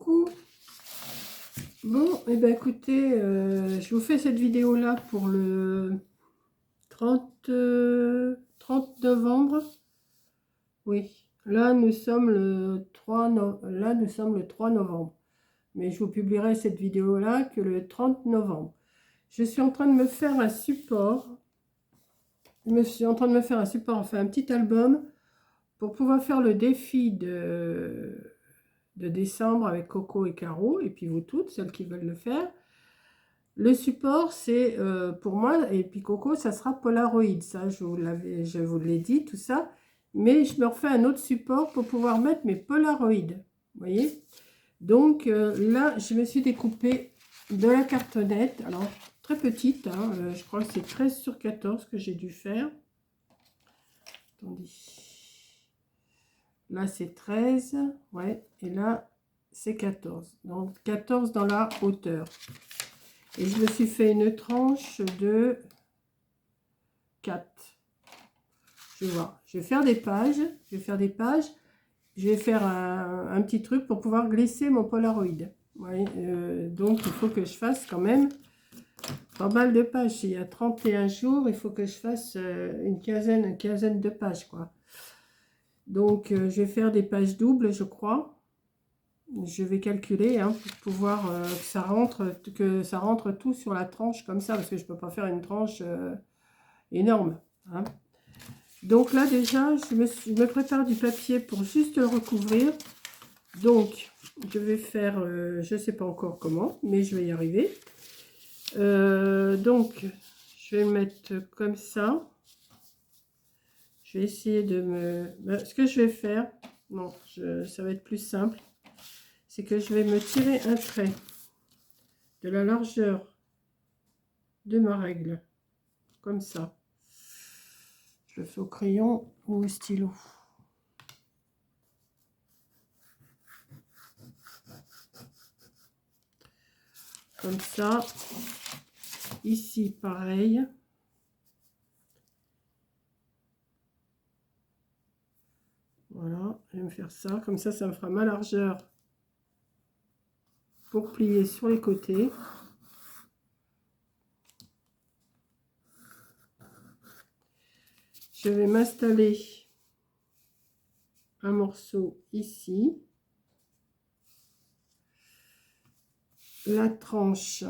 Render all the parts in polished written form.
coucou. Bon, et ben écoutez, je vous fais cette vidéo là pour le 30 novembre. Oui, là nous sommes le 3 novembre. Mais je vous publierai cette vidéo là que le 30 novembre. Je suis en train de me faire un support. Enfin un petit album pour pouvoir faire le défi de décembre avec Coco et Caro, et puis vous toutes, celles qui veulent le faire. Le support, c'est pour moi, et puis Coco, ça sera Polaroid, ça je vous l'ai dit, tout ça. Mais je me refais un autre support pour pouvoir mettre mes Polaroid, vous voyez. Donc là, je me suis découpé de la cartonnette, alors très petite, hein, je crois que c'est 13 sur 14 que j'ai dû faire. Attendez. Là, c'est 13, ouais, et là, c'est 14. Donc, 14 dans la hauteur. Et je me suis fait une tranche de 4. Je vais voir. Je vais faire des pages. Je vais faire un petit truc pour pouvoir glisser mon Polaroid. Ouais, donc, il faut que je fasse quand même pas mal de pages. Il y a 31 jours, il faut que je fasse une quinzaine de pages, quoi. Donc, je vais faire des pages doubles, je crois. Je vais calculer hein, pour pouvoir que ça rentre tout sur la tranche comme ça, parce que je ne peux pas faire une tranche énorme. Hein. Donc là, déjà, je me prépare du papier pour juste le recouvrir. Donc, je vais faire, je ne sais pas encore comment, mais je vais y arriver. Donc, je vais le mettre comme ça. Je vais essayer de me... Ce que je vais faire, non, ça va être plus simple, c'est que je vais me tirer un trait de la largeur de ma règle, comme ça. Je le fais au crayon ou au stylo. Comme ça. Ici, pareil. Voilà, je vais me faire ça. Comme ça me fera ma largeur pour plier sur les côtés. Je vais m'installer un morceau ici. La tranche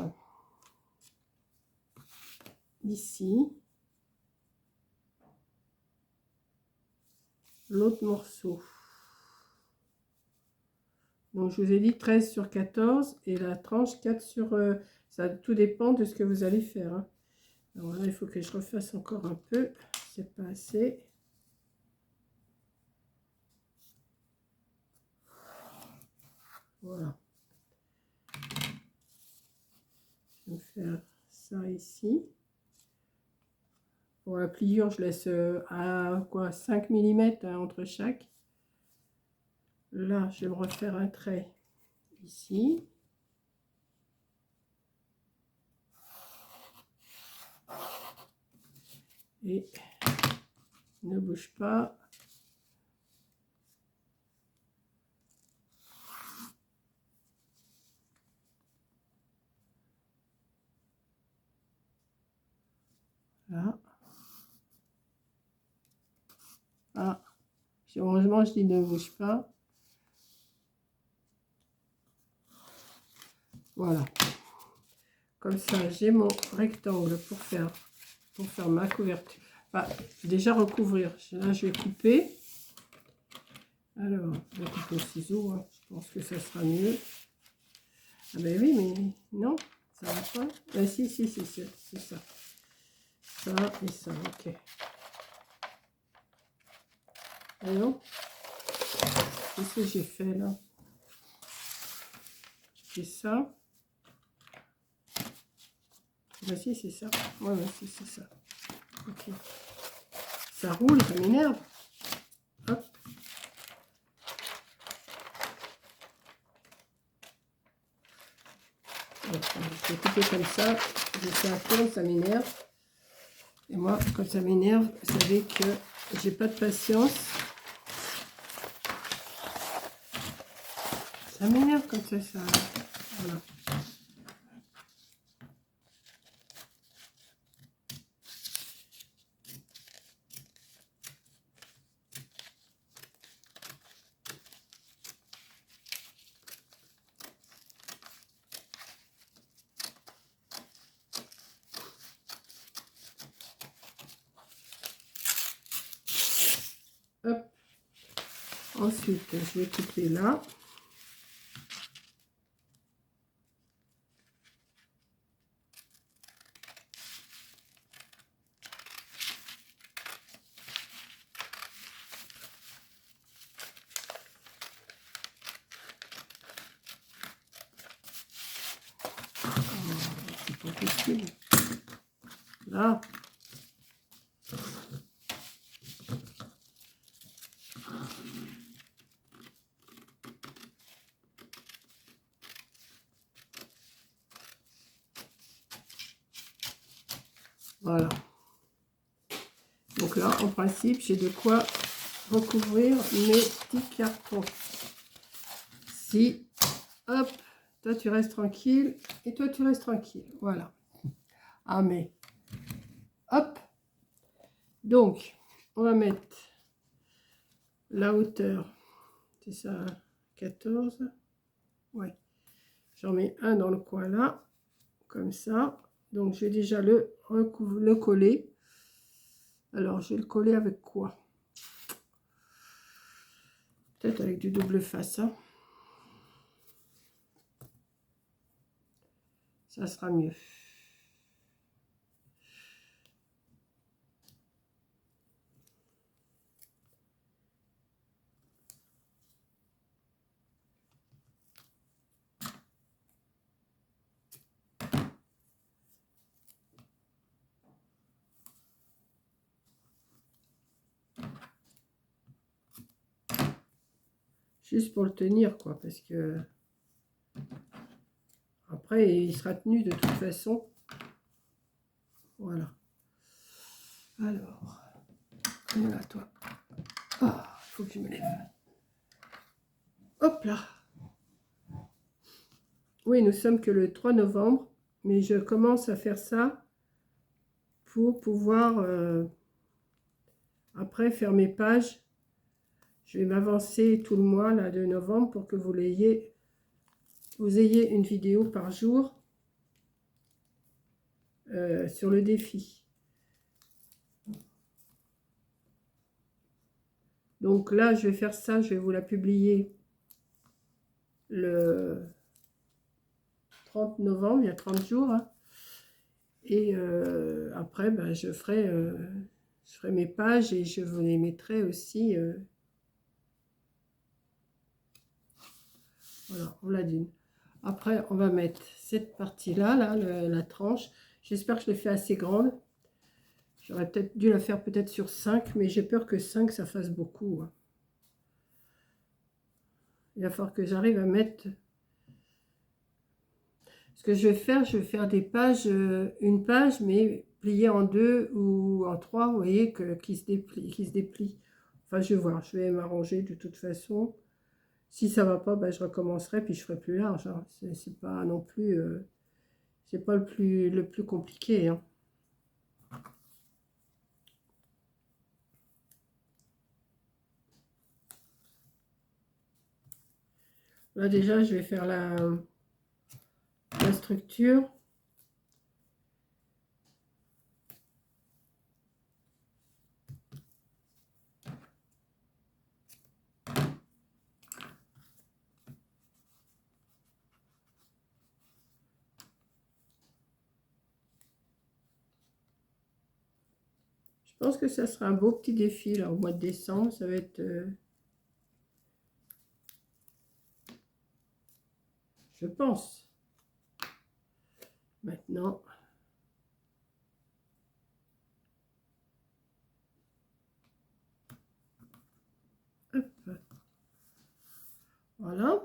ici. L'autre morceau. Donc, je vous ai dit 13 sur 14 et la tranche 4 sur... ça tout dépend de ce que vous allez faire. Hein. Alors là, il faut que je refasse encore un peu. C'est pas assez. Voilà. Je vais faire ça ici. Pour la pliure, je laisse à quoi 5 mm hein, entre chaque. Là, je vais me refaire un trait ici. Et ne bouge pas. Là. Ah, heureusement, je dis ne bouge pas. Voilà. Comme ça, j'ai mon rectangle pour faire ma couverture. Enfin, déjà recouvrir. Là, je vais couper. Alors, je vais couper au ciseau. Hein. Je pense que ça sera mieux. Ah ben oui, mais non, ça va pas. Ah si, c'est ça. Ça et ça, ok. Alors, qu'est-ce que j'ai fait là? J'ai ça. Ben si, c'est ça. Ouais, si, c'est ça. Ok. Ça roule, ça m'énerve. Hop. Je vais couper comme ça. Je fais un peu, ça m'énerve. Et moi, quand ça m'énerve, vous savez que j'ai pas de patience. Ça m'énerve comme ça. Voilà. Hop. Ensuite, je vais couper là. C'est pas possible. Là. Voilà. Donc là, en principe, j'ai de quoi recouvrir mes petits cartons. Si, hop, toi tu restes tranquille et toi tu restes tranquille. Voilà. Ah mais, hop. Donc, on va mettre la hauteur. C'est ça, 14. Ouais. J'en mets un dans le coin là, comme ça. Donc, je vais déjà le coller. Alors, je vais le coller avec quoi? Peut-être avec du double face. Hein. Ça sera mieux. Juste pour le tenir, quoi, parce que après, il sera tenu de toute façon. Voilà. Alors, voilà, toi. Ah, il faut que je me lève. Hop là. Oui, nous sommes que le 3 novembre, mais je commence à faire ça pour pouvoir, après, faire mes pages. Je vais m'avancer tout le mois là, de novembre pour que vous ayez une vidéo par jour sur le défi. Donc là, je vais faire ça, je vais vous la publier le 30 novembre, il y a 30 jours. Hein. Et après, ben, je ferai mes pages et je vous les mettrai aussi. Voilà, on l'a dit. Après, on va mettre cette partie-là, là, la tranche. J'espère que je l'ai fait assez grande. J'aurais peut-être dû la faire peut-être sur 5, mais j'ai peur que 5, ça fasse beaucoup. Hein. Il va falloir que j'arrive à mettre... Ce que je vais faire des pages, une page, mais pliée en 2 ou en 3, vous voyez, qui se déplie. Enfin, je vais voir, je vais m'arranger de toute façon. Si ça va pas, ben, je recommencerai, puis je ferai plus large. Hein. C'est pas non plus... c'est pas le plus compliqué. Hein. Là, déjà, je vais faire la structure. Je pense que ça sera un beau petit défi là au mois de décembre. Ça va être... je pense. Maintenant... hop. Voilà.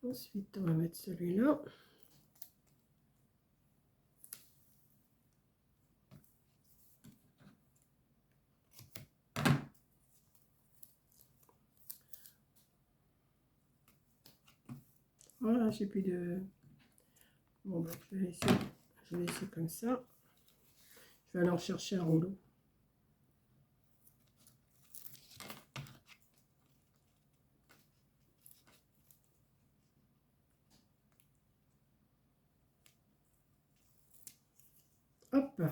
Ensuite, on va mettre celui-là. Voilà, j'ai plus de... Bon, ben, je vais laisser comme ça. Je vais aller en chercher un rouleau. Hop.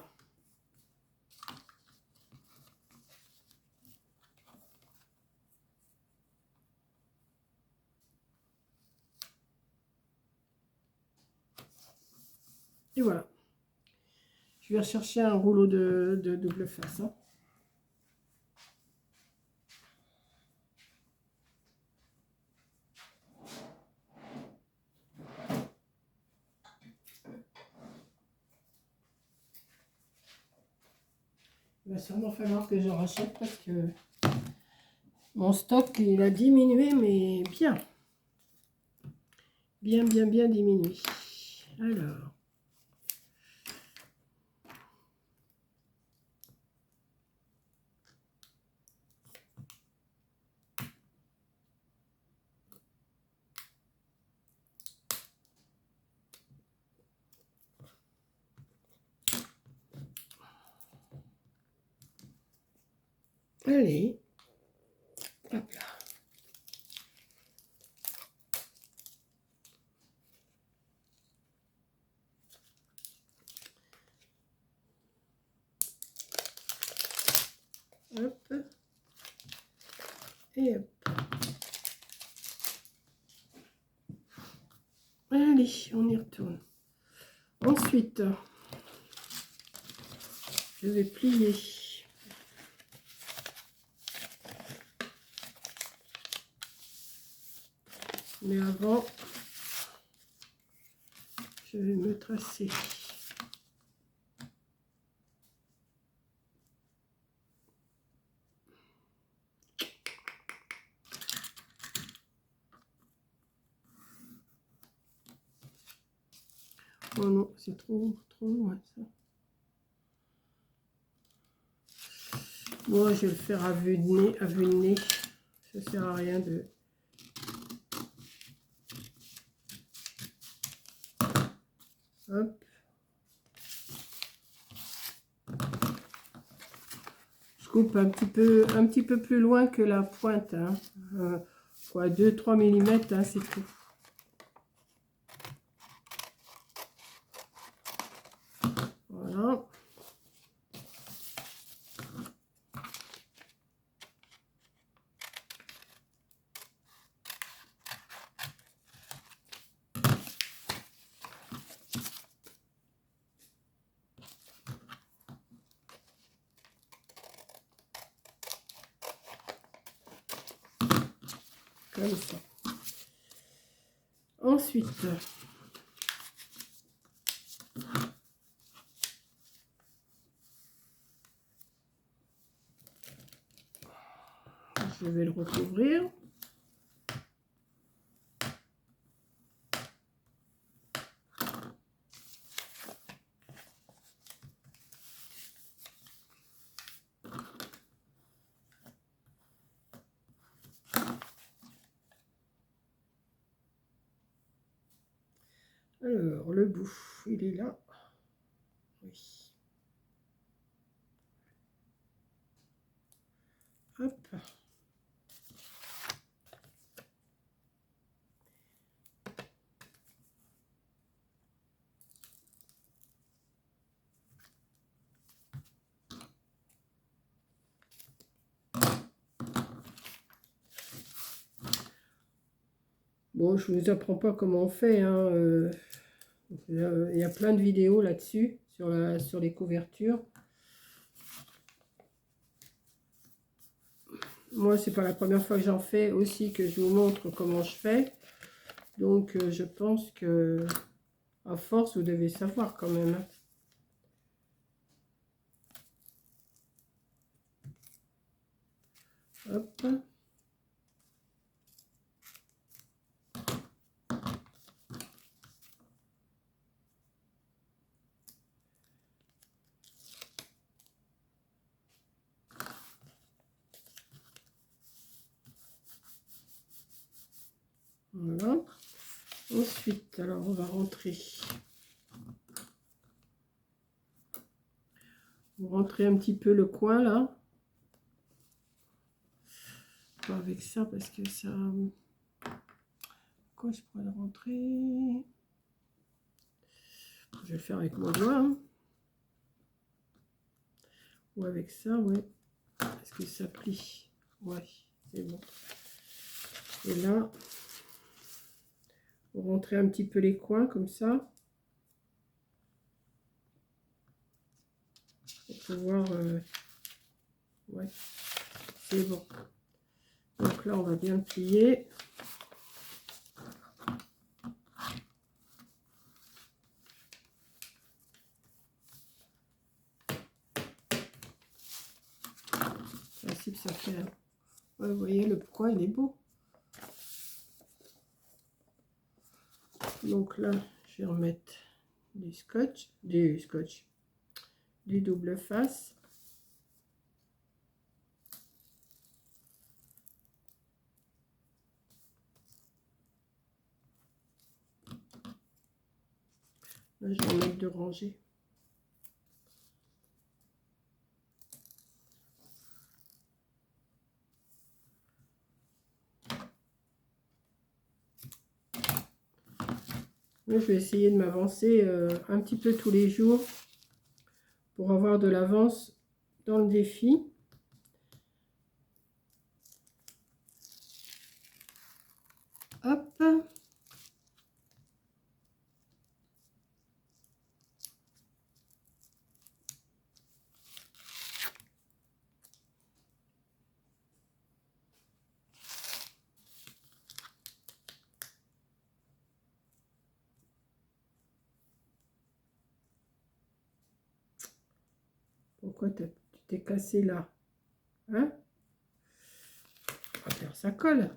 Et voilà. Je vais rechercher un rouleau de double face. Hein. Il va sûrement falloir que je rachète parce que mon stock, il a diminué, mais bien. Bien diminué. Alors. Allez. Hop là. Hop. Et hop. Allez, on y retourne. Ensuite, je vais plier. Mais avant, je vais me tracer. Oh non, c'est trop loin ça. Moi, je vais le faire à vue de nez. Ça sert à rien de... Hop. Je coupe un petit peu plus loin que la pointe. Hein. 2-3 mm, hein, c'est tout. Voilà. Comme ça. Ensuite, je vais le recouvrir. Alors, le bout, il est là. Oui. Hop. Bon, je ne vous apprends pas comment on fait. Hein, il y a plein de vidéos là-dessus, sur les couvertures. Moi, c'est pas la première fois que j'en fais aussi, que je vous montre comment je fais. Donc, je pense que, à force, vous devez savoir quand même. Hop. Voilà. Ensuite, alors on va rentrer. On va rentrer un petit peu le coin là. Pas avec ça parce que ça... Quoi je pourrais le rentrer? Je vais le faire avec mon doigt. Hein. Ou avec ça, ouais. Est-ce que ça plie? Ouais, c'est bon. Et là, on va rentrer un petit peu les coins comme ça. Pour pouvoir... ouais, c'est bon. Donc là, on va bien le plier. Principe, ça fait... Ouais, vous voyez, le coin, il est beau. Donc là, je vais remettre du scotch, du double face. Là, je vais en mettre de rangées. Là, je vais essayer de m'avancer un petit peu tous les jours pour avoir de l'avance dans le défi. Hop. Pourquoi tu t'es cassé là? Hein? On va faire ça colle.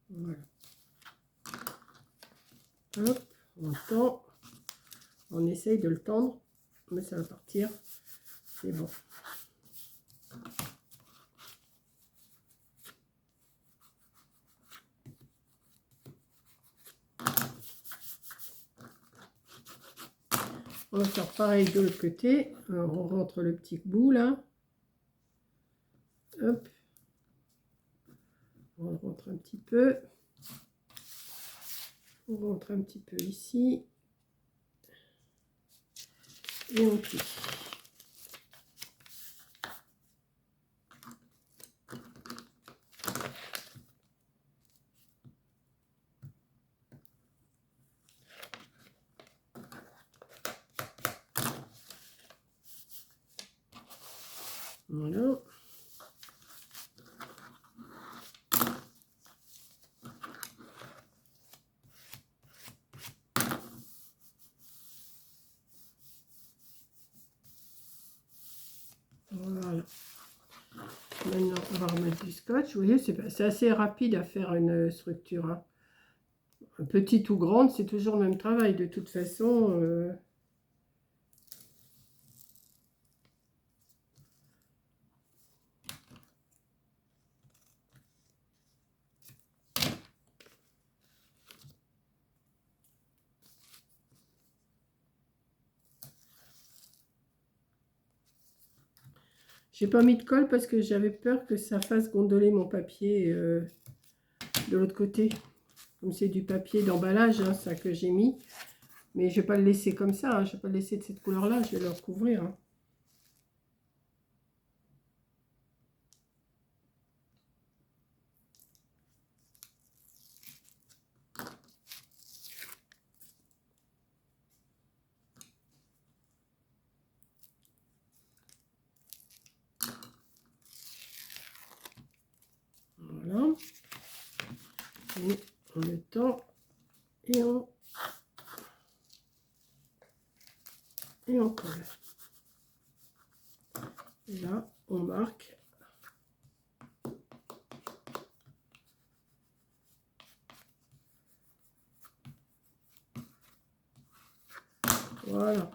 Voilà. Hop, on tend. On essaye de le tendre, mais ça va partir. C'est bon. On va faire pareil de l'autre côté. Alors, on rentre le petit bout là. Hop. On rentre un petit peu. On rentre un petit peu ici. Et on plie. Voilà. Voilà. Maintenant, on va remettre du scotch. Vous voyez, c'est assez rapide à faire une structure. Hein. Petite ou grande, c'est toujours le même travail. De toute façon, j'ai pas mis de colle parce que j'avais peur que ça fasse gondoler mon papier de l'autre côté. Comme c'est du papier d'emballage, hein, ça que j'ai mis. Mais je vais pas le laisser comme ça. Hein, je vais pas le laisser de cette couleur-là. Je vais le recouvrir. Hein. Voilà. Et on le tend et on colle. Et là, on marque. Voilà.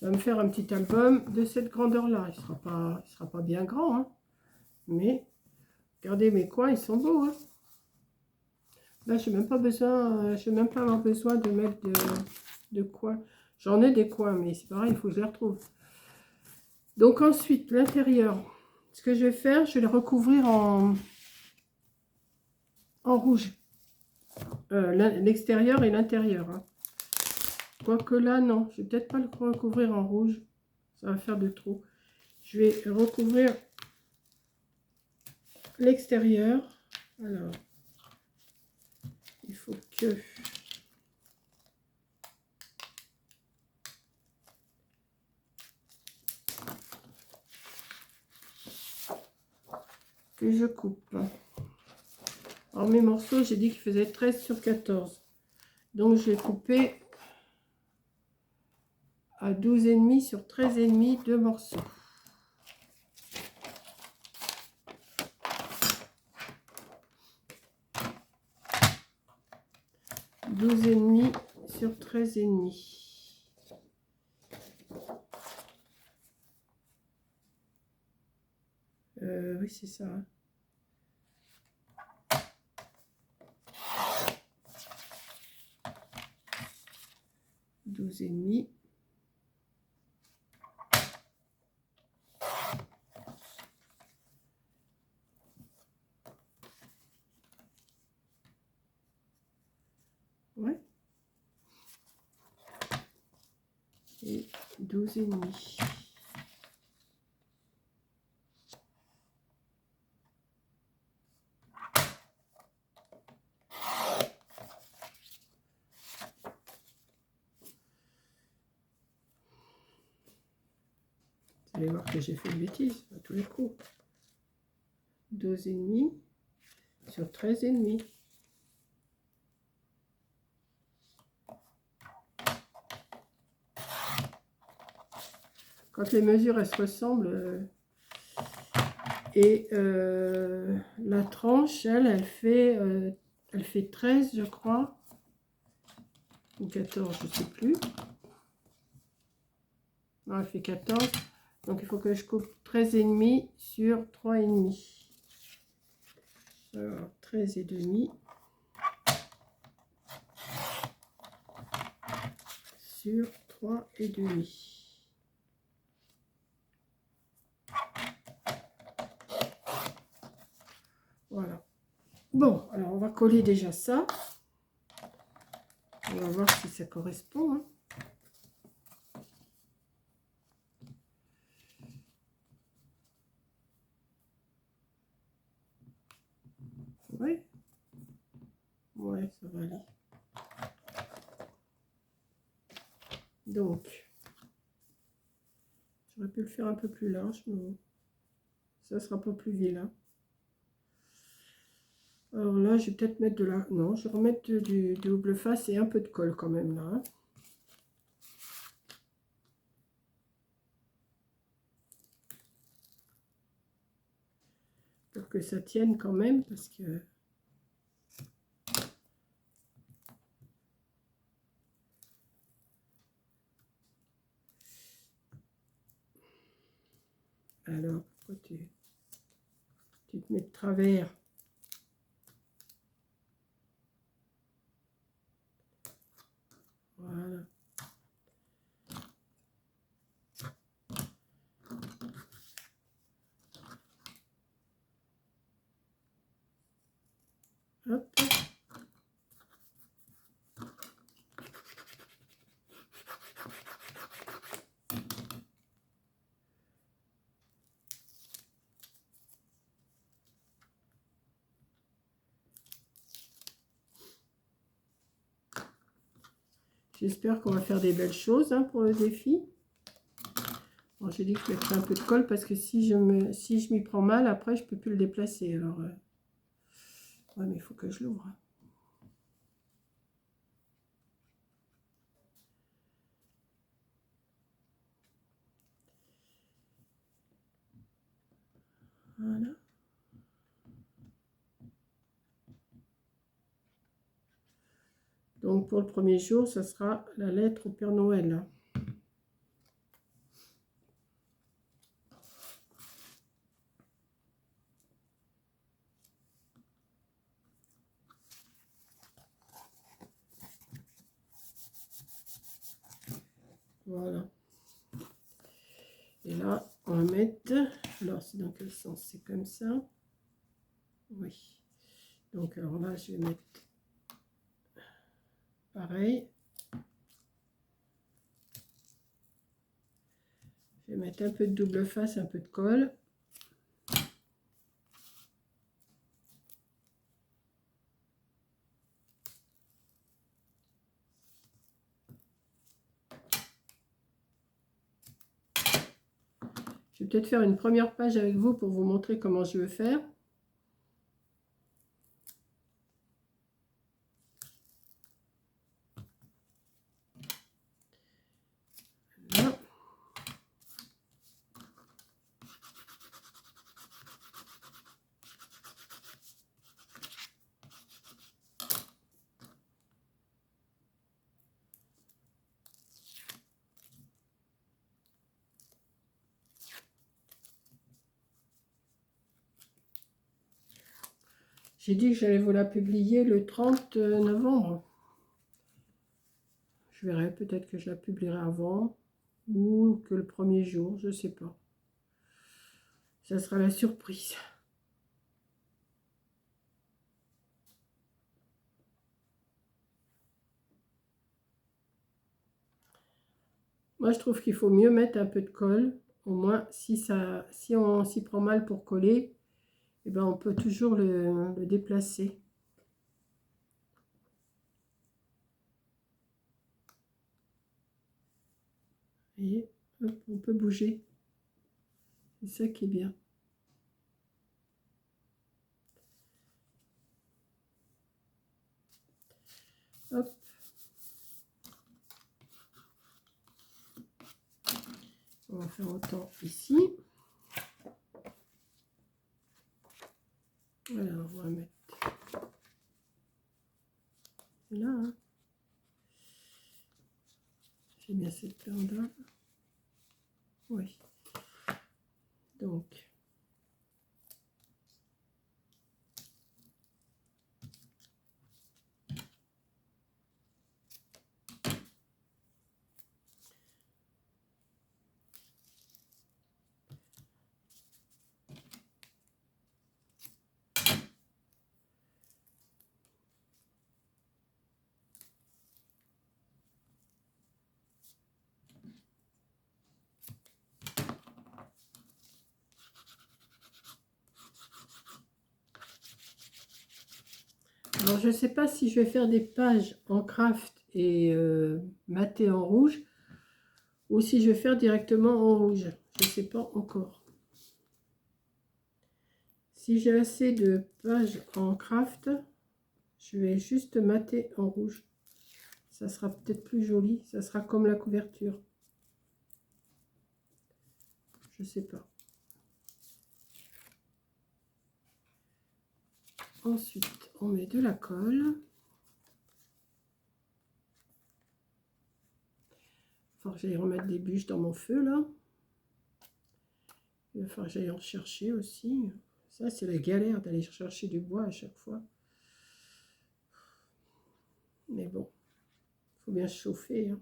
Ça va me faire un petit album de cette grandeur-là. Il sera pas bien grand, hein. Mais regardez mes coins, ils sont beaux, hein. Là, je n'ai même pas besoin, je vais même pas avoir besoin de mettre de coins. J'en ai des coins, mais c'est pareil, il faut que je les retrouve. Donc ensuite, l'intérieur. Ce que je vais faire, je vais le recouvrir en rouge. L'extérieur et l'intérieur, hein. Quoique là, non. Je vais peut-être pas le recouvrir en rouge. Ça va faire de trop. Je vais recouvrir l'extérieur. Alors, il faut que je coupe. Alors mes morceaux, j'ai dit qu'ils faisaient 13 sur 14. Donc je vais couper à 12,5 sur 13,5 deux morceaux. 12,5 sur 13,5. Oui, c'est ça. 12,5. Ouais. Et 12,5. Vous allez voir que j'ai fait une bêtise à tous les coups. 12,5 sur 13,5. Quand les mesures elles se ressemblent et la tranche elle fait 13 je crois ou 14 je sais plus. Non, elle fait 14, donc il faut que je coupe 13,5 sur 3,5. Alors 13,5 sur 3,5. Voilà. Bon, alors on va coller déjà ça. On va voir si ça correspond, hein. Oui. Ouais, ça va aller. Donc, j'aurais pu le faire un peu plus large, mais ça sera pas plus vilain. Alors là, je vais peut-être mettre de la... Non, je vais remettre du double face et un peu de colle quand même, là, hein. Pour que ça tienne quand même, parce que... Alors, pourquoi tu te mets de travers? Voilà. Hop. J'espère qu'on va faire des belles choses, hein, pour le défi. Bon, j'ai dit que je mettrais un peu de colle parce que si je m'y prends mal, après je peux plus le déplacer. Alors, ouais, mais il faut que je l'ouvre. Voilà. Donc pour le premier jour, ça sera la lettre au Père Noël. Voilà. Et là, on va mettre... Alors, c'est dans quel sens? C'est comme ça. Oui. Donc, alors là, je vais mettre... Pareil. Je vais mettre un peu de double face, un peu de colle. Je vais peut-être faire une première page avec vous pour vous montrer comment je veux faire. Là. J'ai dit que j'allais vous la publier le 30 novembre. Je verrai, peut-être que je la publierai avant ou que le premier jour, je ne sais pas. Ça sera la surprise. Moi, je trouve qu'il faut mieux mettre un peu de colle. Au moins, si on s'y prend mal pour coller, eh ben, on peut toujours le déplacer. Et hop, on peut bouger. C'est ça qui est bien. Hop. On va faire autant ici. Voilà, on va mettre là. Hein. J'ai bien cette bande-là. Oui. Donc. Alors, je ne sais pas si je vais faire des pages en craft et maté en rouge ou si je vais faire directement en rouge. Je ne sais pas encore. Si j'ai assez de pages en craft, je vais juste mater en rouge. Ça sera peut-être plus joli. Ça sera comme la couverture. Je ne sais pas. Ensuite, on met de la colle. Il faut que j'aille remettre des bûches dans mon feu, là. Il va falloir que j'aille en chercher aussi. Ça, c'est la galère d'aller chercher du bois à chaque fois. Mais bon, il faut bien se chauffer. Hein.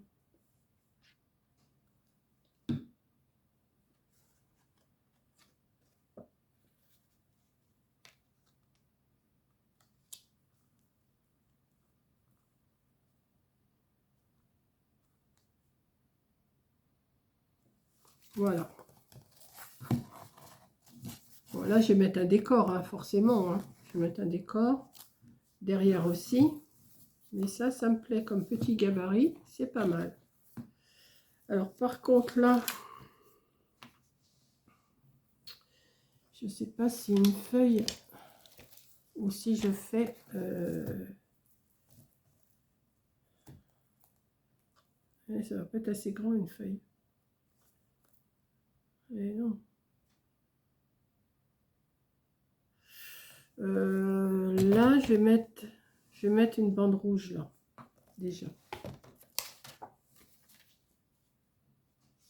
Voilà. Bon, là, je vais mettre un décor, hein, forcément. Hein. Je vais mettre un décor. Derrière aussi. Mais ça me plaît comme petit gabarit. C'est pas mal. Alors, par contre, là, je ne sais pas si une feuille ou si je fais... ça va pas être assez grand, une feuille. Et non. Là, je vais mettre une bande rouge, là, déjà.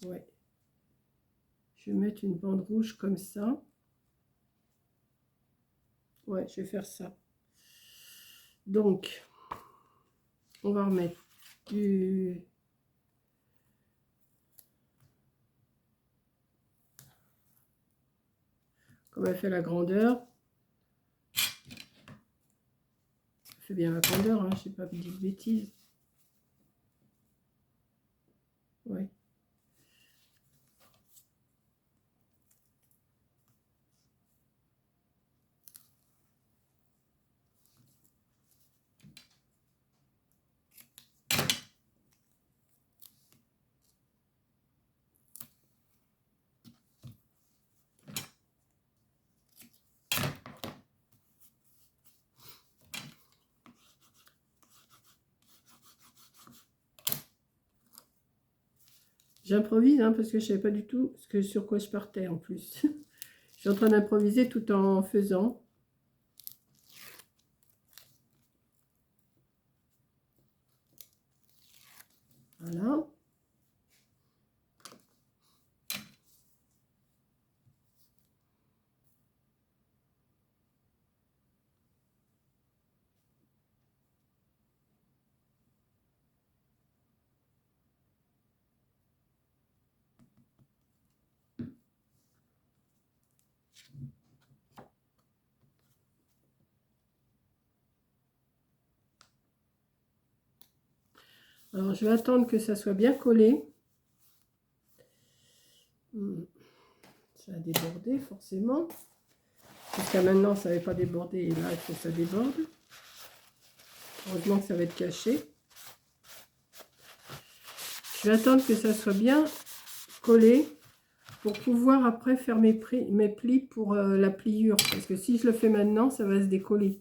Ouais. Je vais mettre une bande rouge comme ça. Ouais, je vais faire ça. Donc, on va remettre comme elle fait la grandeur. Elle fait bien la grandeur, hein, je sais pas vous dire de bêtises. Ouais. J'improvise hein, parce que je savais pas du tout sur quoi je partais en plus. Je suis en train d'improviser tout en faisant. Voilà. Alors, je vais attendre que ça soit bien collé. Ça a débordé, forcément. Jusqu'à maintenant, ça n'avait pas débordé. Et là, il faut que ça déborde. Heureusement que ça va être caché. Je vais attendre que ça soit bien collé pour pouvoir après faire mes plis pour la pliure. Parce que si je le fais maintenant, ça va se décoller.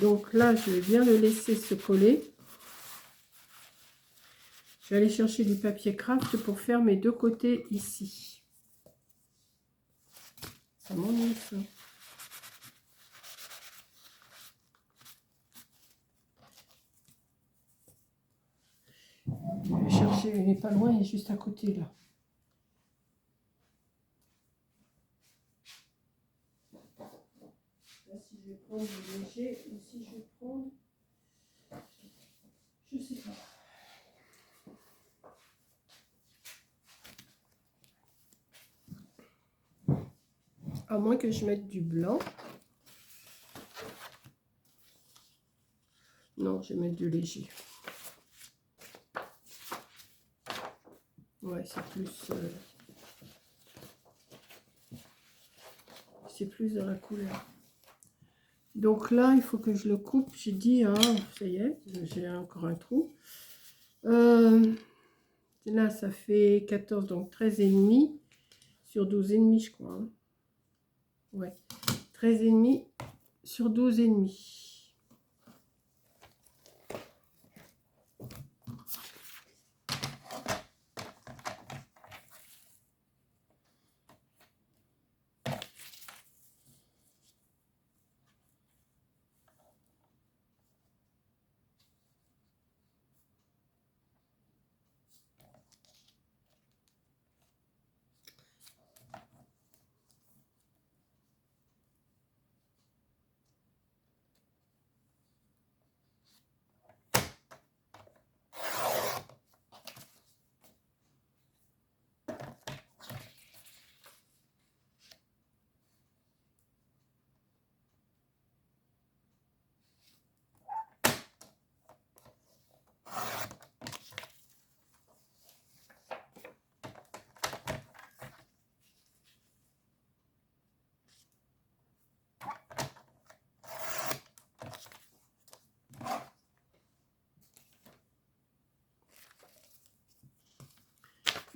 Donc là, je vais bien le laisser se coller. Je vais aller chercher du papier craft pour faire mes deux côtés ici. Ça m'ennuie ça. Je vais chercher, il n'est pas loin, il est juste à côté là. Là, si je vais prendre du léger ou si je vais prendre, je sais pas. À moins que je mette du blanc. Non, je vais mettre du léger. Ouais, c'est plus dans la couleur. Donc là, il faut que je le coupe. J'ai dit, hein, ça y est, j'ai encore un trou. Là, ça fait 14, donc 13,5 sur 12,5, je crois. Hein. Ouais, 13,5 sur 12,5.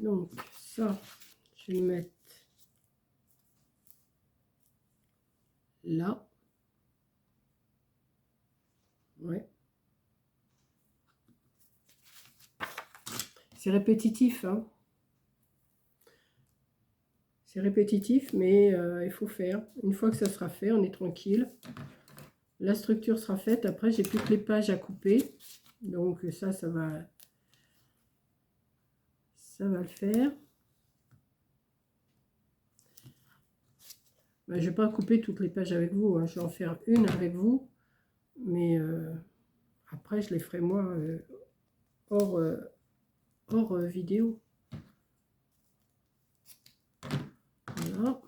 Donc ça, je vais le mettre là. Ouais. C'est répétitif, hein. C'est répétitif, mais il faut faire. Une fois que ça sera fait, on est tranquille. La structure sera faite. Après, j'ai plus que les pages à couper. Donc ça va le faire. Ben, je ne vais pas couper toutes les pages avec vous. Hein. Je vais en faire une avec vous. Mais après, je les ferai moi hors vidéo. Voilà.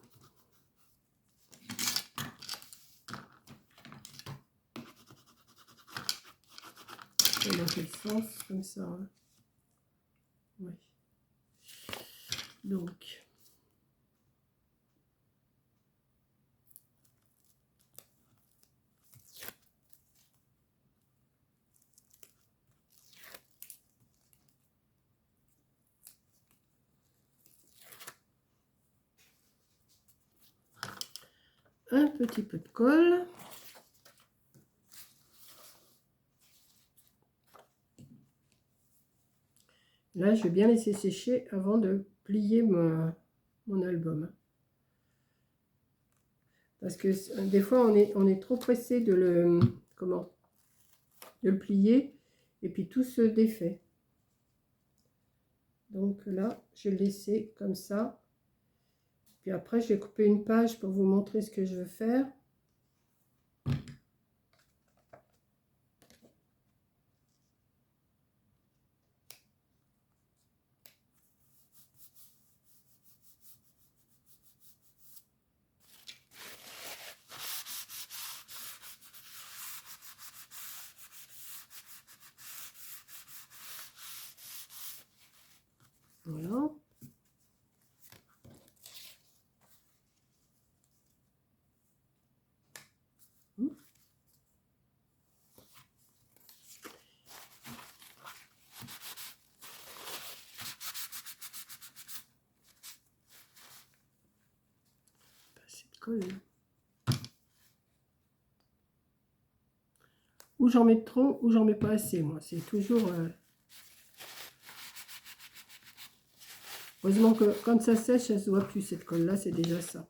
quel sens, comme ça. Hein. Ouais. Donc, un petit peu de colle. Là, je vais bien laisser sécher avant de plier mon album. Parce que des fois, on est trop pressé de de le plier. Et puis, tout se défait. Donc là, je vais le laisser comme ça. Puis après, je vais couper une page pour vous montrer ce que je veux faire. Voilà. Passer de colle. Ou j'en mets trop, ou j'en mets pas assez, moi. C'est toujours... Heureusement que quand ça sèche, ça se voit plus, cette colle-là, c'est déjà ça.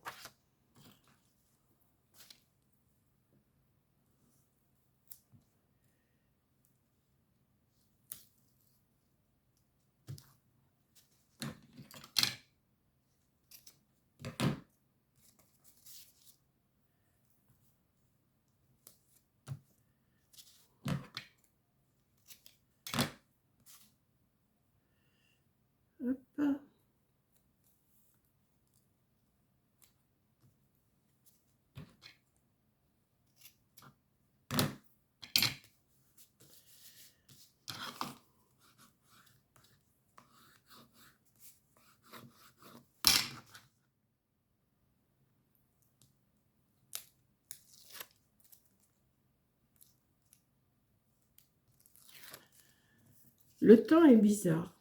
Hop. Le temps est bizarre.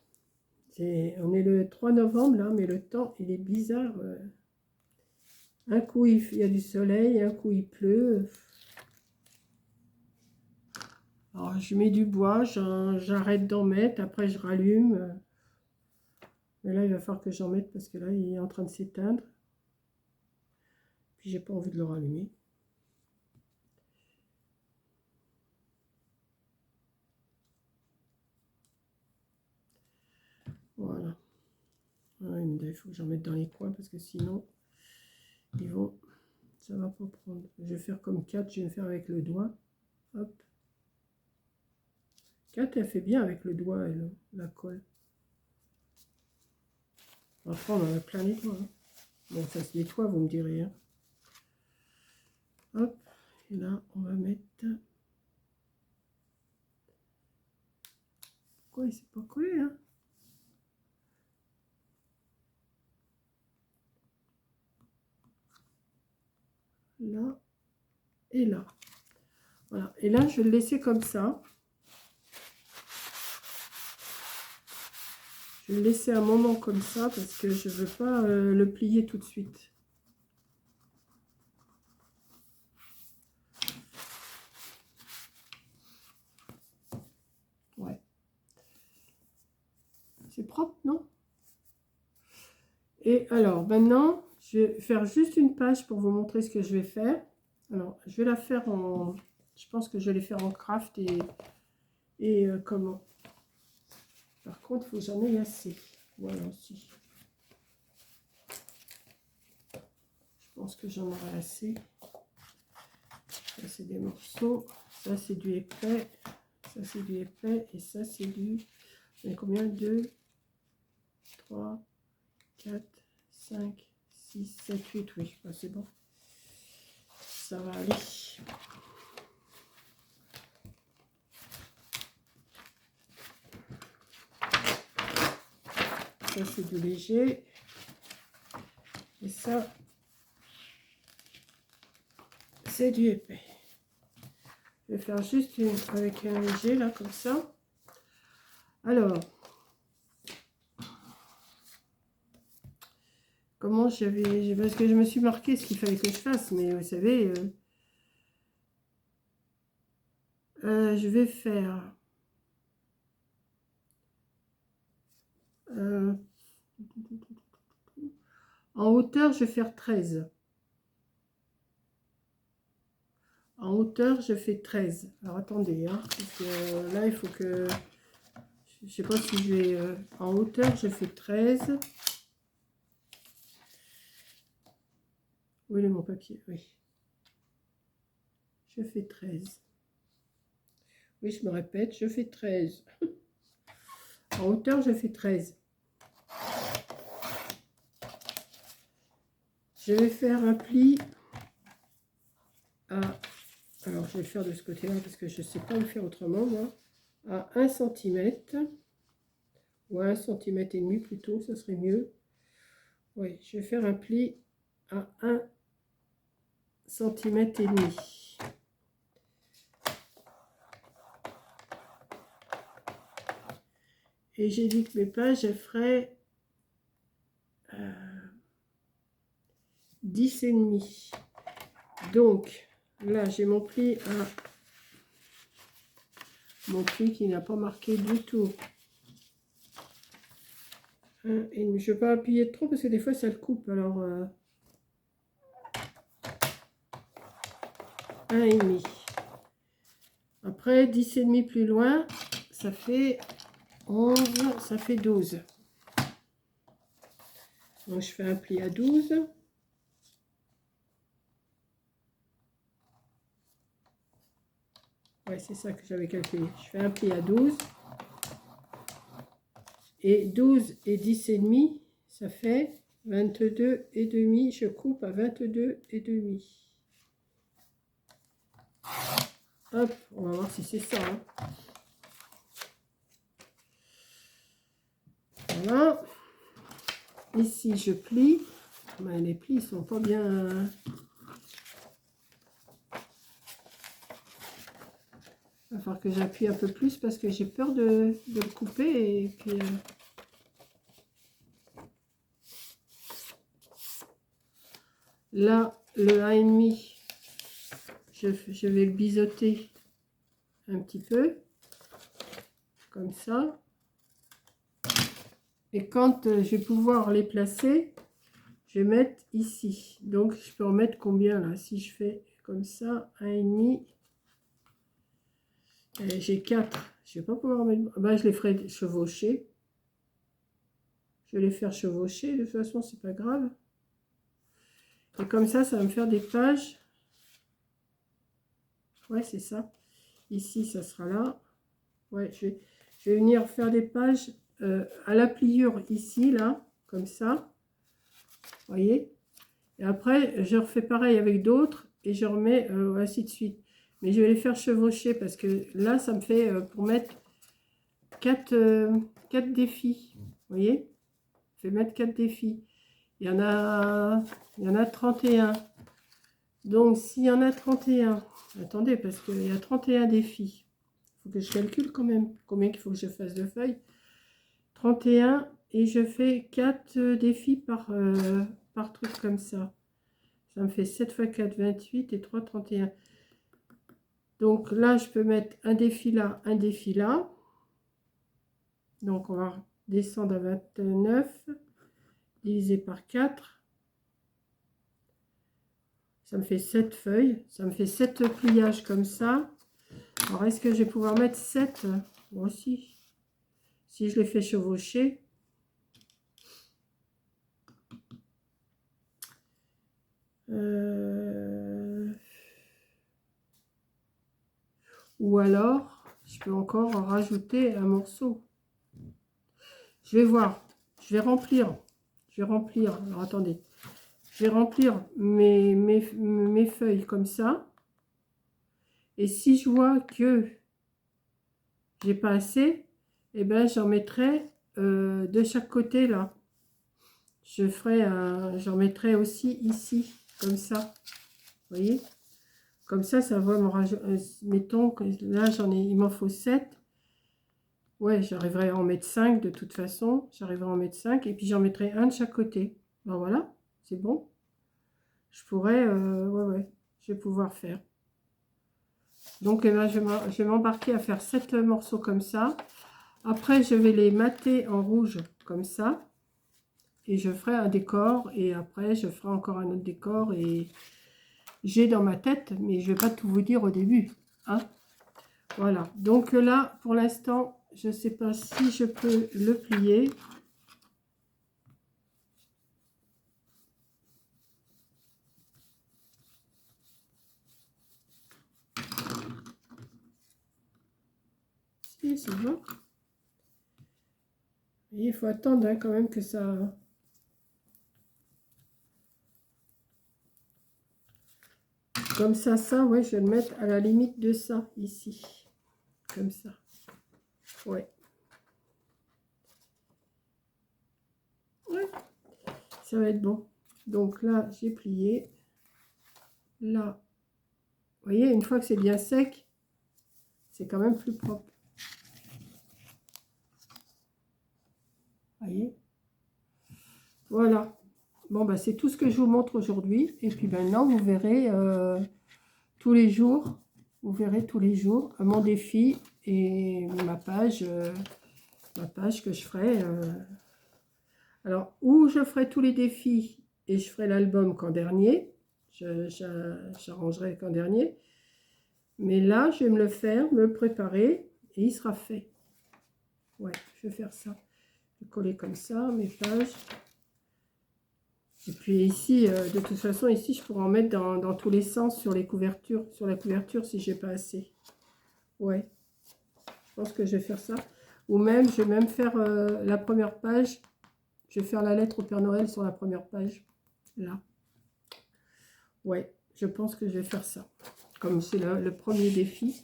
On est le 3 novembre, là, mais le temps, il est bizarre. Un coup, il y a du soleil, un coup, il pleut. Alors, je mets du bois, j'arrête d'en mettre, après je rallume. Mais là, il va falloir que j'en mette parce que là, il est en train de s'éteindre. Puis, j'ai pas envie de le rallumer. Voilà. Il faut que j'en mette dans les coins parce que sinon, ça va pas prendre. Je vais faire comme 4, je vais faire avec le doigt. Hop. 4, elle fait bien avec le doigt et la colle. Après, on en a plein les doigts. Hein. Bon, ça se nettoie, vous me direz. Hein. Hop. Et là, on va mettre... Pourquoi il s'est pas collé, hein? Là et là. Voilà. Et là, je vais le laisser comme ça. Je vais le laisser un moment comme ça parce que je ne veux pas le plier tout de suite. Ouais. C'est propre, non? Et alors, maintenant, je vais faire juste une page pour vous montrer ce que je vais faire. Alors, je vais la faire en... Je pense que je vais les faire en craft et comment? Par contre, il faut que j'en ai assez. Voilà aussi. Je pense que j'en aurai assez. Ça, c'est des morceaux. Ça, c'est du épais. Ça, c'est du épais. Et ça, c'est du... Mais combien? 2, 3, 4, 5, 6, 7, 8. Oui, bah, c'est bon. Ça va aller. Ça, c'est du léger. Et ça, c'est du épais. Je vais faire juste une avec un léger, là, comme ça. Alors, comment j'avais... Parce que je me suis marqué ce qu'il fallait que je fasse, mais vous savez, je vais faire... en hauteur, je vais faire 13. En hauteur, je fais 13. Alors, attendez, hein, parce que là, il faut que... Je ne sais pas si je vais... en hauteur, je fais 13. Où est mon papier? Oui. Je fais 13. Oui, je me répète, je fais 13. En hauteur, je fais 13. Je vais faire un pli à... Alors, je vais le faire de ce côté-là parce que je ne sais pas le faire autrement, moi. À 1 cm. Ou à 1 cm et demi plutôt, ça serait mieux. Oui, je vais faire un pli à 1 cm et demi. Et j'ai dit que mes pages, elles feraient 10 et demi. Donc, là, j'ai mon pli à... Mon pli qui n'a pas marqué du tout. Et je ne vais pas appuyer trop parce que des fois, ça le coupe. Alors, 1,5. Après, 10 et demi plus loin, ça fait 11, ça fait 12. Donc, je fais un pli à 12. Ouais, c'est ça que j'avais calculé. Je fais un pli à 12. Et 12 et 10 et demi, ça fait 22 et demi. Je coupe à 22 et demi. Hop, on va voir si c'est ça. Hein. Voilà. Ici, je plie. Ben, les plis ne sont pas bien... Il va falloir que j'appuie un peu plus parce que j'ai peur de le couper. Et puis, là, le 1,5, je vais le biseauter un petit peu. Comme ça. Et quand je vais pouvoir les placer, je vais mettre ici. Donc, je peux en mettre combien là? Si je fais comme ça, 1,5. J'ai 4. Je ne vais pas pouvoir mettre... Ben, je les ferai chevaucher. Je vais les faire chevaucher. De toute façon, c'est pas grave. Et comme ça va me faire des pages. Ouais, c'est ça. Ici, ça sera là. Ouais, je vais venir faire des pages à la pliure ici, là, comme ça. Vous voyez? Et après, je refais pareil avec d'autres et je remets ainsi de suite. Mais je vais les faire chevaucher parce que là, ça me fait pour mettre 4 défis. Vous voyez? Je vais mettre 4 défis. Il y en a 31. Donc, s'il y en a 31, attendez, parce qu'il y a 31 défis. Il faut que je calcule quand même combien il faut que je fasse de feuilles. 31 et je fais 4 défis par truc comme ça. Ça me fait 7 x 4, 28 et 3, 31. Donc là, je peux mettre un défi là, un défi là. Donc on va descendre à 29, divisé par 4. Ça me fait 7 feuilles. Ça me fait 7 pliages comme ça. Alors est-ce que je vais pouvoir mettre 7? Moi aussi. Si je les fais chevaucher. Ou alors, je peux encore en rajouter un morceau. Je vais voir. Je vais remplir. Alors, attendez. Je vais remplir mes feuilles comme ça. Et si je vois que j'ai pas assez, eh ben, j'en mettrai de chaque côté là. Je ferai j'en mettrai aussi ici, comme ça. Vous voyez? Comme ça va me rajouter. Mettons que là, il m'en faut 7. Ouais, j'arriverai à en mettre 5 de toute façon. J'arriverai à en mettre 5. Et puis j'en mettrai un de chaque côté. Ben voilà, c'est bon. Je pourrais, ouais, je vais pouvoir faire. Donc, eh ben, je vais m'embarquer à faire 7 morceaux comme ça. Après, je vais les mater en rouge, comme ça. Et je ferai un décor. Et après, je ferai encore un autre décor. Et j'ai dans ma tête, mais je ne vais pas tout vous dire au début. Hein. Voilà. Donc là, pour l'instant, je ne sais pas si je peux le plier. Si, c'est bon. Et il faut attendre hein, quand même que ça... Comme ça, ouais, je vais le mettre à la limite de ça, ici. Comme ça. Ouais. Ouais. Ça va être bon. Donc là, j'ai plié. Là, vous voyez, une fois que c'est bien sec, c'est quand même plus propre. Vous voyez? Voilà. Bon, bah, c'est tout ce que je vous montre aujourd'hui. Et puis maintenant, vous verrez tous les jours. Vous verrez tous les jours mon défi et ma page que je ferai. Alors, où je ferai tous les défis et je ferai l'album qu'en dernier. J'arrangerai qu'en dernier. Mais là, je vais me le faire, me le préparer et il sera fait. Ouais, je vais faire ça. Je vais coller comme ça mes pages. Et puis ici, de toute façon, ici, je pourrais en mettre dans tous les sens sur les couvertures, sur la couverture si j'ai pas assez. Ouais, je pense que je vais faire ça. Ou même, je vais même faire la première page. Je vais faire la lettre au Père Noël sur la première page. Là. Ouais, je pense que je vais faire ça. Comme c'est le premier défi.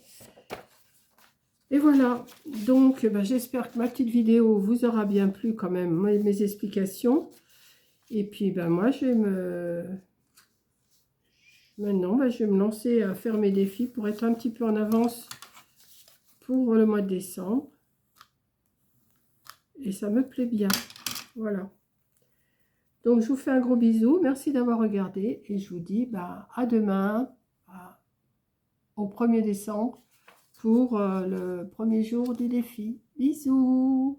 Et voilà. Donc, ben, j'espère que ma petite vidéo vous aura bien plu quand même, mes explications. Et puis, ben, moi, je vais Maintenant, ben, je vais me lancer à faire mes défis pour être un petit peu en avance pour le mois de décembre. Et ça me plaît bien. Voilà. Donc, je vous fais un gros bisou. Merci d'avoir regardé. Et je vous dis bah, à demain, au 1er décembre, pour le premier jour du défi. Bisous!